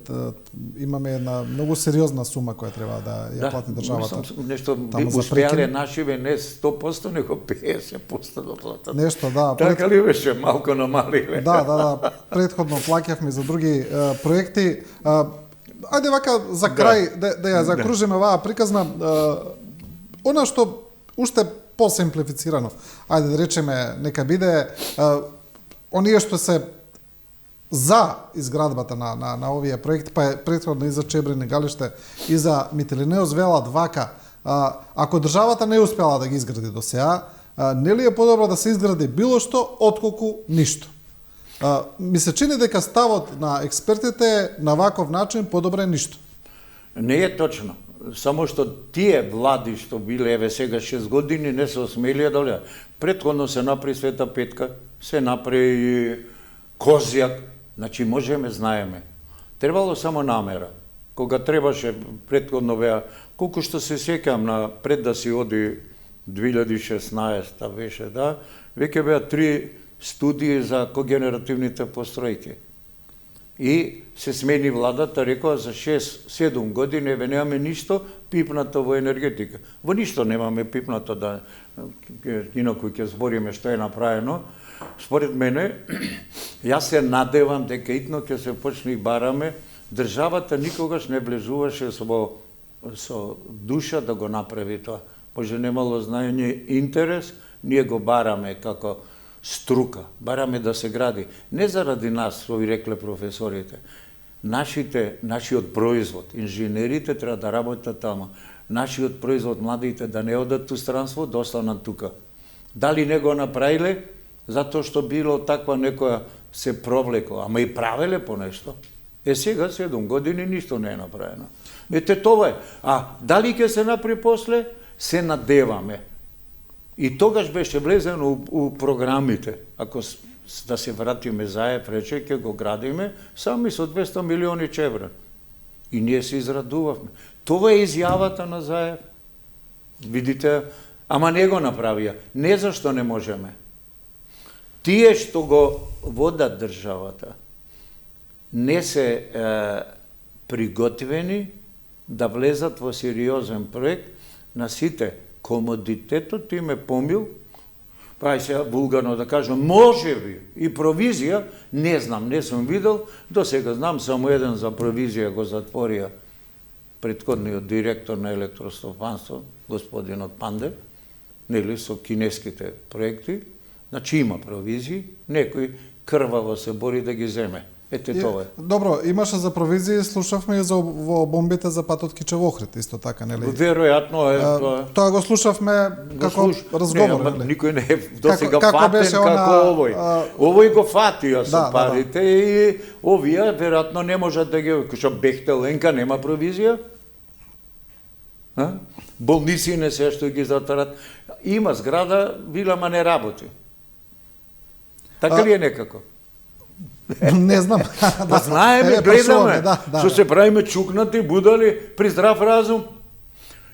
Имаме една многу сериозна сума која треба да ја плати државата. Нешто успеале нашиве не 100%, него 50% да платат. Нешто, да. Така ли беше, малку намалиле? Да. Претходно плаќавме за други проекти. Ајде вака за крај да ја закружиме оваа приказна. Она што уште посимплифицирано, ајде да речеме, нека биде оние што се за изградбата на овие проекти, па е претходно и за Чебрин и Галиште и за Мителинеос велат вака, ако државата не успела да ги изгради до сега, нели е подобро да се изгради било што отколку ништо? Ми се чини дека ставот на експертите на ваков начин подобре ништо. Не е точно. Само што тие влади што биле еве сега 6 години не се осмелија да влеат. Претходно се направи Света Петка, се направи Козјак, значи можеме, знаеме. Требало само намера. Кога требаше претходно беа, колку што се сеќам на пред да си оди 2016 беше, да, веќе беа 3 студии за когенеративните постројки. И се смени владата, рекоа за 6-7 години еве немаме ништо пипнато во енергетика. Во ништо немаме пипнато, да инаку ќе збориме што е направено. Според мене, јас се надевам дека итно ќе се почне и бараме, државата никогаш не влезуваше со душа да го направи тоа. Може немало знаење, интерес, ние го бараме како струка, бараме да се гради. Не заради нас, што ви рекле професорите. Нашиот производ, инженерите треба да работат тама. Нашиот производ, младите да не одат у странство, да останат тука. Дали не го направиле? Затоа што било таква некоја се провлекло, ама и правеле по нешто. Сега 7 години ништо не е направено. Ете тоа е. Дали ќе се направи после? Се надеваме. И тогаш беше влезено у програмите. Ако да се вратиме заев, рече, ќе го градиме, сами со 200 милиони чевра. И ние се израдувавме. Това е изјавата на заев. Видите, ама не го направија. Не зашто не можеме. Тие што го водат државата не се приготвени да влезат во сериозен проект на сите. Комодитетот им е помил, па сега вулгарно да кажам, може би и провизија, не знам, не сум видел, до сега знам само еден за провизија го затворија претходниот директор на електростопанство, господинот Пандев, нели со кинеските проекти. Значи има провизии, некој крваво се бори да ги земе. Ете тоа е. Добро, имаше за провизии, слушавме и за во бомбите за патот Кичев-Охрид, исто така, нели? Веројатно е тоа. Тоа го слушавме како разговор, нели? Никој не е досега фатен како овој. Овој го фатија со парите и овие веројатно не можат да ги... Што Бехтеленка нема провизија? Болници не се што ги затварат. Има зграда, вилама не работи. Така ли е некако? Не знам. Да знаеме, гледаме, што се правиме чукнати, будали, при здрав разум.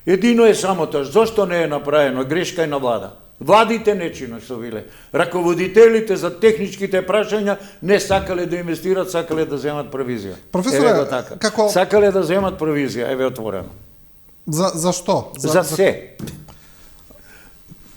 Едино е само тоа, зошто не е направено, грешка е на влада. Владите нечино што биле. Раководителите за техничките прашања не сакале да инвестират, сакале да земат провизија. Професоре, како... Сакале да земат провизија, еве отворено. За што? За се.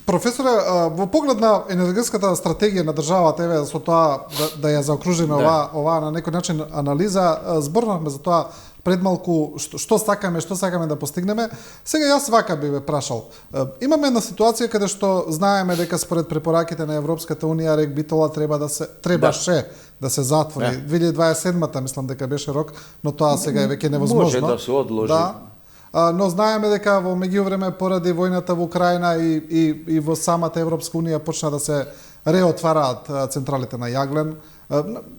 Професоре, во поглед на енергетската стратегија на државата, еве со тоа да ја заокружиме оваа на некој начин анализа, зборнавме за тоа пред малку што сакаме да постигнеме. Сега јас вака би ве прашал. Имаме една ситуација каде што знаеме дека според препораките на Европската унија рек Битола требаше да се затвори. 2027-та мислам дека беше рок, но тоа сега е веќе невозможно. Може да се одложи. Но знаеме дека во меѓувреме поради војната во Украина и во самата Европска унија почна да се реотвараат централите на јаглен.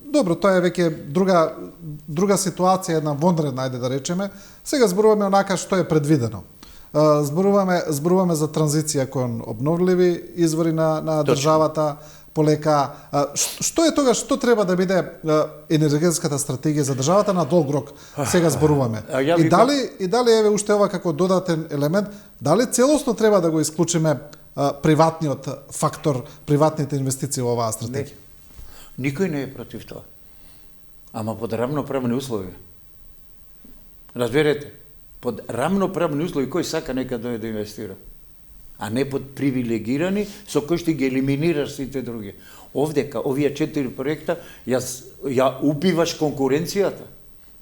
Добро, тоа е веќе друга ситуација, една вонредна, ајде да речеме. Сега зборуваме онака што е предвидено. Зборуваме за транзиција кон обновливи извори на државата, полека. Што е тога, што треба да биде енергетската стратегија за државата на долг рок? Сега зборуваме. И дали еве уште ова како додатен елемент, дали целосно треба да го исклучиме приватниот фактор, приватните инвестиции во оваа стратегија? Никој не е против тоа. Ама под равноправни услови. Разберете, под равноправни услови кој сака нека дојде да инвестира, а не под привилегирани со кои што ги елиминираш сите други. Овдека, овие 4 проекта, ја убиваш конкуренцијата.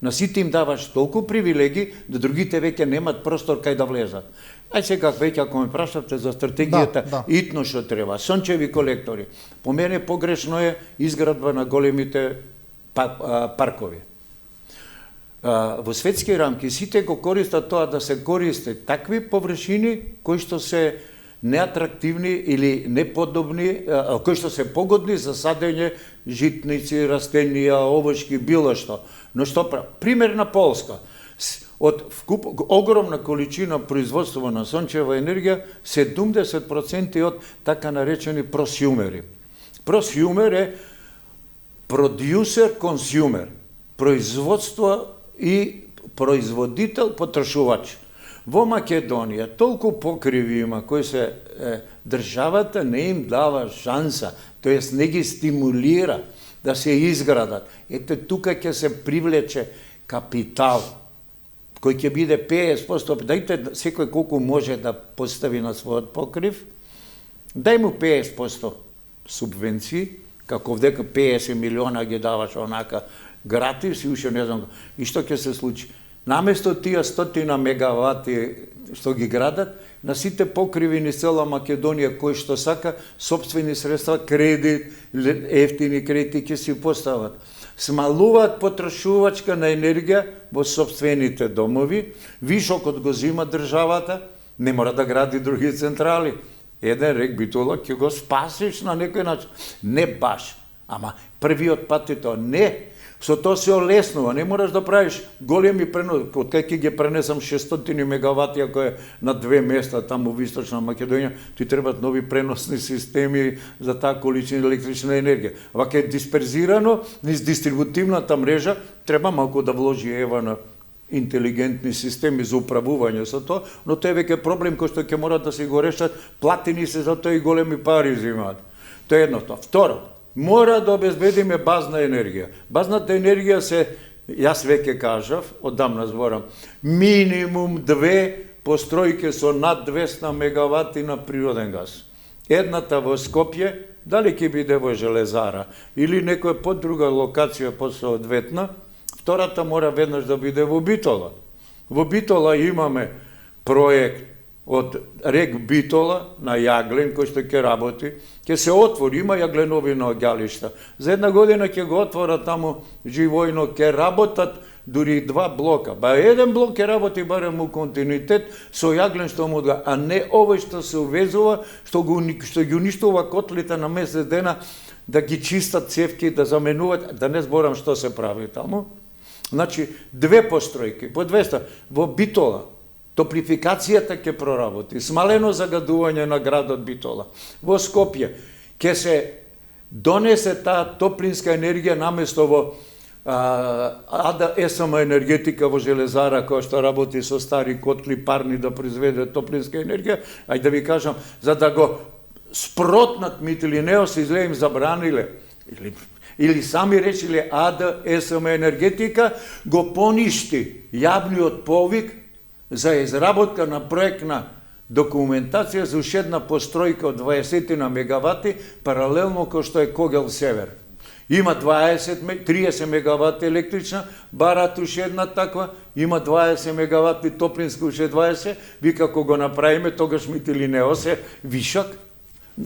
На сите им даваш толку привилеги да другите веќе немат простор кај да влезат. Ај сега веќе ако ме прашавте за стратегијата, итно што треба, сончеви колектори. По мене погрешно е изградба на големите паркови. Во светски рамки сите го користат тоа да се користи такви површини кои што се неатрактивни или неподобни, кои што се погодни за садење житници, растенија, овошки, било што. Но што прави? Пример на Полска. Од огромна количина производство на сончева енергија, 70% од така наречени просјумери. Просјумер е продюсер-консјумер. Производство и производител, потрошувач. Во Македонија толку покриви има кои се државата не им дава шанса, тоест не ги стимулира да се изградат. Ете тука ќе се привлече капитал кој ќе биде 50%, дајте секој колку може да постави на својот покрив, дај му 50% субвенции, како вдека 50 милиона ги даваш онака гратис и уште не знам. И што ќе се случи? Наместо тие 100 мегавати што ги градат, на сите покриви низ цела Македонија кој што сака сопствени средства, кредит, ефтини кредити ќе си постават. Смалуваат потрошувачка на енергија во сопствените домови, вишокот го зима државата, не мора да гради други централи. Еден рек Битола ќе го спасиш на некој начин. Не баш, ама првиот пат е тоа. Не, со тоа се олеснува, не мораш да правиш големи преноси. Од кај ќе ги пренесам 600 мегавати, ако е на 2 места таму во Источна Македонија, ти требаат нови преносни системи за таа количина електрична енергија. Вака е дисперзирано низ дистрибутивната мрежа, треба малку да вложи ева на интелигентни системи за управување со тоа, но тоа е веќе проблем кој што ќе морат да се го решат, платени се за тоа и големи пари земаат. Тоа е едното. Второ, мора да обезбедиме базна енергија. Базната енергија се, јас веќе кажав, одамна зборам, минимум 2 постројки со над 200 мегавати на природен газ. Едната во Скопје, дали ќе биде во Железара или некоја подруга локација посоодветна, втората мора веднаш да биде во Битола. Во Битола имаме проект од рек Битола на јаглен кој што ќе работи, ќе се отвори, има јагленови наоѓалишта. За една година ќе го отворат таму живојно, ќе работат дури 2 блока. Ба еден блок ќе работи барем у континуитет со јаглен што му да, а не овој што се увезува, што ги уништува котлите на месец дена да ги чистат цевки, да заменуваат, да не зборам што се прави таму. Значи 2 постројки по 200 во Битола. Топлификацијата ќе проработи, смалено загадување на градот Битола. Во Скопје ќе се донесе таа топлинска енергија наместо во АДСМ енергетика во Железара, која што работи со стари котли парни да произведе топлинска енергија, ај да ви кажам, за да го спротнат Митилинеос изле им забраниле, или сами речиле АДСМ енергетика, го поништи јавниот повик за изработка на проектна документација за уште една постројка од 20 мегавати, паралелно кој што е Когел Север. Има 30 мегавати електрична, барат уште една таква, има 20 мегавати топлинска, уште 20, ви како го направиме, тогаш Митилинеос е вишок.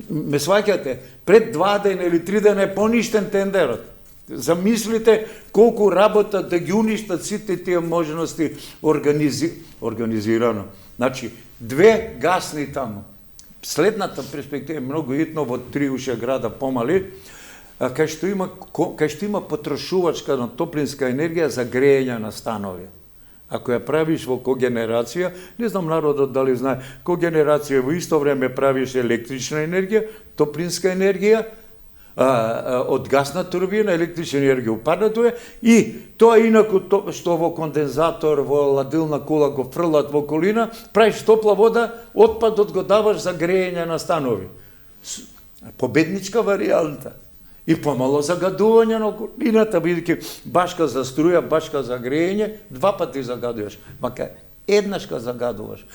Ме сваќате, пред 2 дена или 3 дена е поништен тендерот. Замислите колку работа да ги уништат сите тие можности организирано. Значи, 2 гасни таму. Следната перспектива е многу итно во 3 уште града помали, кај што има потрошувачка на топлинска енергија за грејење на станови. Ако ја правиш во когенерација, не знам народот дали знае, когенерација во исто време правиш електрична енергија, топлинска енергија, од гасна турбина, електрична енергија упаднато е, и тоа инаку што во кондензатор, во ладилна кула го фрлат во околина, правиш топла вода, отпадот го даваш за грејење на станови. Победничка варијанта. И помало загадување на околината, бидејќи башка за струја, башка за грејење, два пати загадуваш. Мака еднашка загадуваш.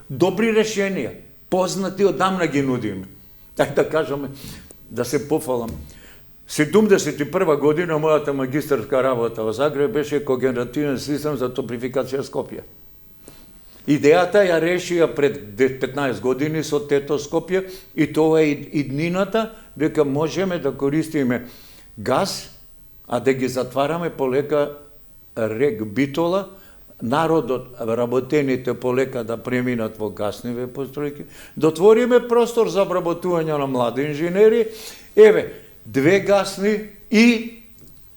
Добри решенија, познати одамна ги нудиме. Така да кажеме, да се пофалам. 71 година мојата магистарска работа во Загреб беше когенеративен систем за топлификација Скопје. Идејата ја решија пред 15 години со Тето Скопје и тоа е иднината дека можеме да користиме газ, а да ги затвараме полека рек Битола, народот, работените полека да преминат во гасниве постројки, да отвориме простор за обработување на млади инженери, еве, 2 гасни и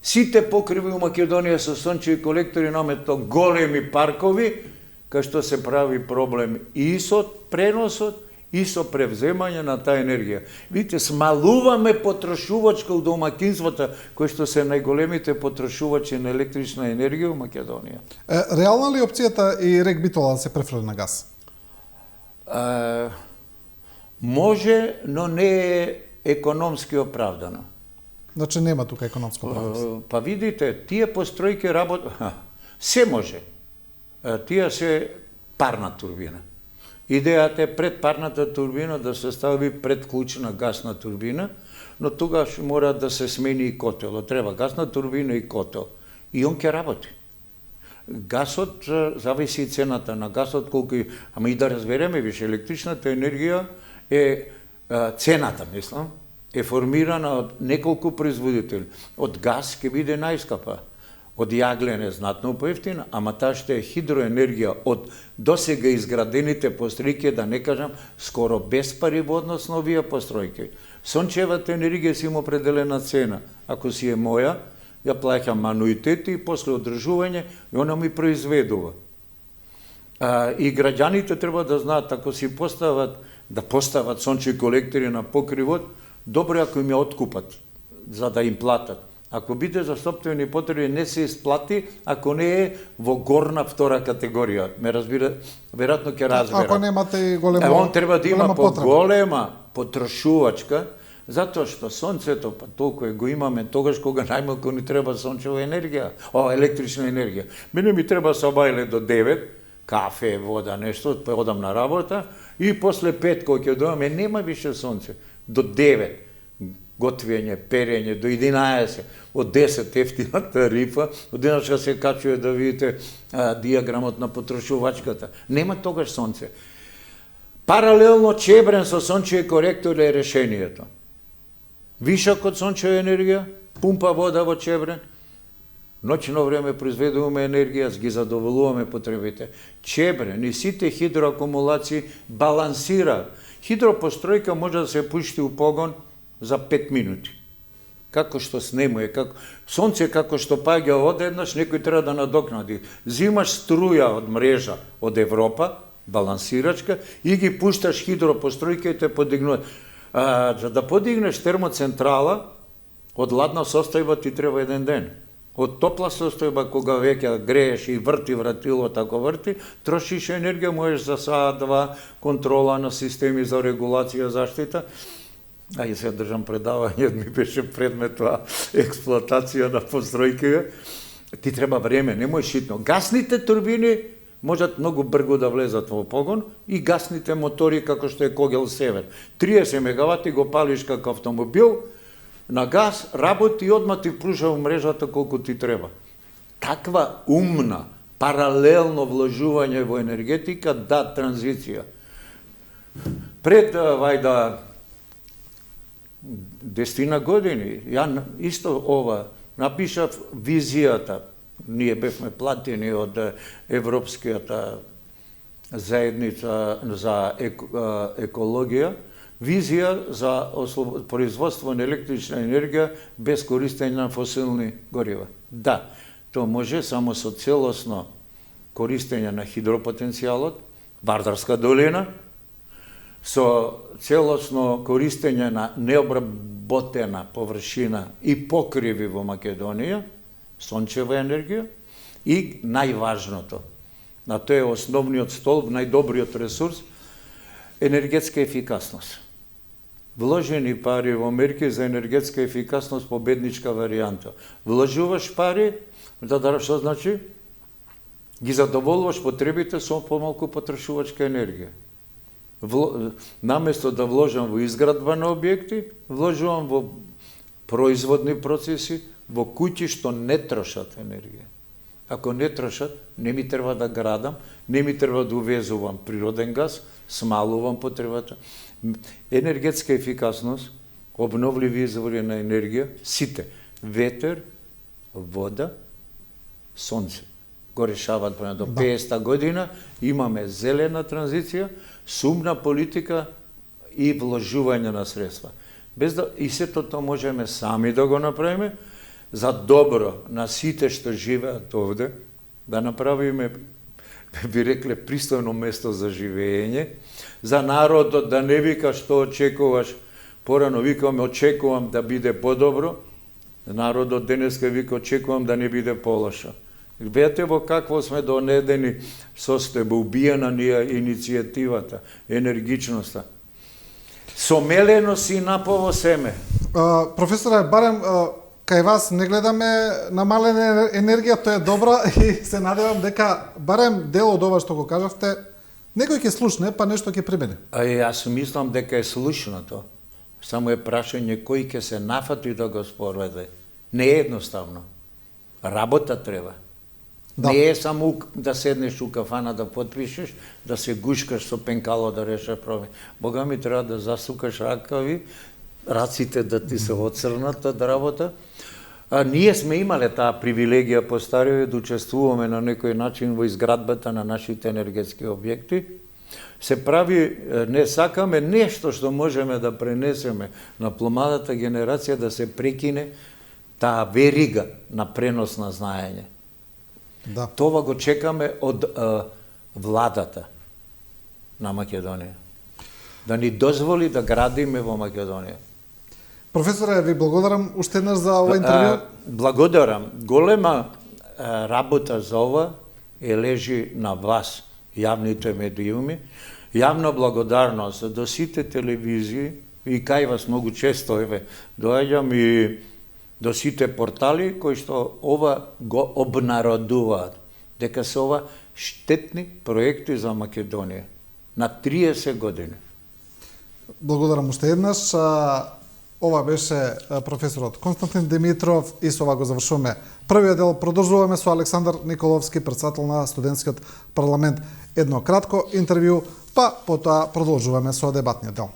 сите покриви у Македонија со сончеви колектори намето големи паркови, кај што се прави проблем и со преносот, и со превземање на таа енергија. Видите, смалуваме потрошувачка у домакинствата, кои што се најголемите потрошувачи на електрична енергија у Македонија. Реална ли опцијата и рек Битола да се префрли на газ? Може, но не е економски оправдано. Значи нема тука економска оправданост. Па видите, тие постројки се може. Тие се парна турбина. Идејата е пред парната турбина да се стави предклучна гасна турбина, но тогаш мора да се смени и котел. Треба гасна турбина и котел. И он ќе работи. Гасот, зависи цената на гасот, колку ама и да разбереме више, електричната енергија е цената, мислам, е формирана од неколку производители. Од газ ќе биде најскапа. Од јаглен е знатно поевтина, ама таа што е хидроенергија од досега изградените постројки, да не кажам, скоро без пари во однос на овие постројки. Сончевата енергија си има определена цена. Ако си е моја, ја плаќам ануитети и после одржување и она ми произведува. И граѓаните треба да знаат, ако си постават сончеви колектори на покривот, добро ако им ја откупат, за да им платат. Ако биде за сопствени потреби, не се исплати, ако не е во горна втора категорија. Ме разбира, веројатно ќе разбера. Ако немате голема он треба да има поголема потрошувачка, затоа што сонцето, па толку го имаме тогаш кога најмалку ни треба сончева енергија, електрична енергија. Мене ми треба собајле до 9, кафе, вода, нешто, па одам на работа и после 5 кога ќе дојаме, нема више сонце. До 9. Готвење, перење, до 11, од 10 ефтина тарифа, одеднаш се качува да видите диаграмот на потрошувачката. Нема тогаш сонце. Паралелно Чебрен со сончеви коректори е решението. Вишок од сончева енергија, пумпа вода во Чебрен, ноќно време произведуваме енергија, ги задоволуваме потребите. Чебрен и сите хидроакумулации балансира. Хидропостројка може да се пушти у погон за 5 минути. Како што снемува, сонце како што паѓа одеднаш, некој треба да надокнади. Зимаш струја од мрежа од Европа, балансирачка, и ги пушташ хидропостројка и те подигнуваат. За да подигнеш термоцентрала, од ладна состојба ти треба 1 ден. Од топла состојба, кога веќе грееш и врти вратило, тако врти, трошиш енергија, можеш за саат-два контрола на системи за регулација, заштита. И се држам предавање, ми беше предмет тоа експлоатација на постројките. Ти треба време, немој шитно. Гасните турбини можат многу брго да влезат во погон и гасните мотори како што е Когел Север. 30 мегавати го палиш како автомобил, на газ работи и одма ти пружа во мрежата колку ти треба. Таква умна, паралелно вложување во енергетика, да, транзиција. Пред, 10 години, ја исто ова, напишав визијата, ние бевме платени од Европската заедница за екологија, визија за производство на електрична енергија без користење на фосилни горива. Да, тоа може само со целосно користење на хидропотенцијалот, Вардарска долина, со целосно користење на необработена површина и покриви во Македонија, сончева енергија, и најважното, на тоа е основниот столб, најдобриот ресурс, енергетска ефикасност. вложени пари во мерки за енергетска ефикасност победничка варијанта. Вложуваш пари, што значи? Ги задоволуваш потребите со помалку потрошувачка енергија. Наместо да вложам во изградба на објекти, вложувам во производни процеси, во куќи што не трошат енергија. Ако не трошат, не ми треба да градам, не ми треба да увезувам природен газ, смалувам потребата. Енергетска ефикасност, обновливи извори на енергија, сите, ветер, вода, сонце, го решават до 50-та година, имаме зелена транзиција, сумна политика и вложување на средства. Без да и сето тоа можеме сами да го направиме, за добро на сите што живеат овде, да направиме, би рекле, пристојно место за живење, за народот да не вика што очекуваш, порано викаме очекувам да биде подобро, народот денеска вика очекувам да не биде полошо. Гледате во какво сме донедени состојба, убиена ни е иницијативата, енергичноста. Сомелено си напово семе. Професоре, барем кај вас не гледаме намалена енергија, тоа е добро и се надевам дека барем дел од ова што го кажавте, некој ќе слушне, па нешто ќе примени. Јас мислам дека е слушното. Само е прашање кој ќе се нафати да го спроведе. Не е едноставно. Работа треба. Да. Не е само да седнеш у кафана да подпишеш, да се гушкаш со пенкало да решаш проблем. Бога ми треба да засукаш ракави, раците да ти се оцрнат од работа. Ние сме имале таа привилегија по стариот да учествуваме на некој начин во изградбата на нашите енергетски објекти. Се прави, не сакаме нешто што можеме да пренесеме на помладата генерација да се прекине таа верига на пренос на знаење. Да. Това го чекаме од владата на Македонија. Да ни дозволи да градиме во Македонија. Професоре, ви благодарам уште еднаш за ова интервју. Благодарам. Голема работа за ова лежи на вас, јавните медиуми. Јавна благодарност до сите телевизии и кај вас многу често доаѓам и до сите портали кои што ова го обнародуваат, дека се ова штетни проекти за Македонија на 30 години. Благодарам уште еднаш. Ова беше професорот Константин Димитров и со ова го завршуваме првиот дел. Продолжуваме со Александар Николовски, претседател на студентскиот парламент. Едно кратко интервју, па потоа продолжуваме со дебатниот дел.